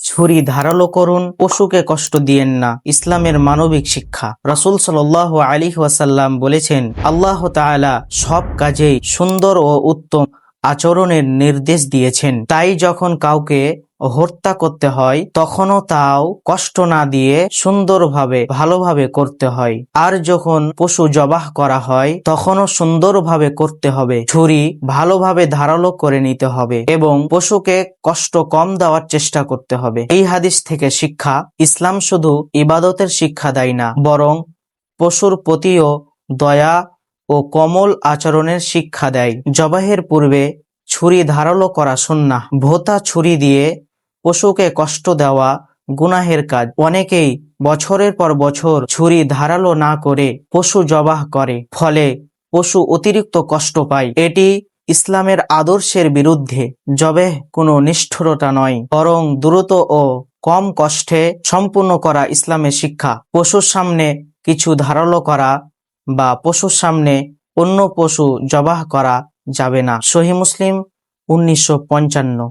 ছুরি ধারালো করুন, পশুকে কষ্ট দিয়েন না। ইসলামের মানবিক শিক্ষা। রাসূল সাল্লাল্লাহু আলাইহি ওয়াসাল্লাম বলেছেন, আল্লাহ তাআলা সব কাজেই সুন্দর ও উত্তম আচরণের নির্দেশ দিয়েছেন। তাই যখন কাউকে হত্যা করতে হয় তখনও তাও কষ্ট না দিয়ে সুন্দরভাবে ভালোভাবে করতে হয়। আর যখন পশু জবাহ করা হয় তখনও সুন্দরভাবে করতে হবে। ছুরি ভালোভাবে ধারালো করে নিতে হবে এবং পশুকে কষ্ট কম দেওয়ার চেষ্টা করতে হবে। এই হাদিস থেকে শিক্ষা, ইসলাম শুধু ইবাদতের শিক্ষা দেয় না, বরং পশুর প্রতিও দয়া ও কোমল আচরণের শিক্ষা দেয়। জবাহের পূর্বে ছুরি ধারালো করা সুন্নাহ। ভোঁতা ছুরি দিয়ে পশুকে কষ্ট দেওয়া গুনাহের কাজ। অনেকেই বছরের পর বছর ছুরি ধারালো না করে পশু জবাহ করে, ফলে পশু অতিরিক্ত কষ্ট পায়। এটি ইসলামের আদর্শের বিরুদ্ধে। জবেহ কোনো নিষ্ঠুরতা নয়, বরং দ্রুত ও কম কষ্টে সম্পূর্ণ করা ইসলামের শিক্ষা। পশুর সামনে কিছু ধারালো করা বা পশুর সামনে অন্য পশু জবাহ করা যাবে না। সহিহ মুসলিম 1955।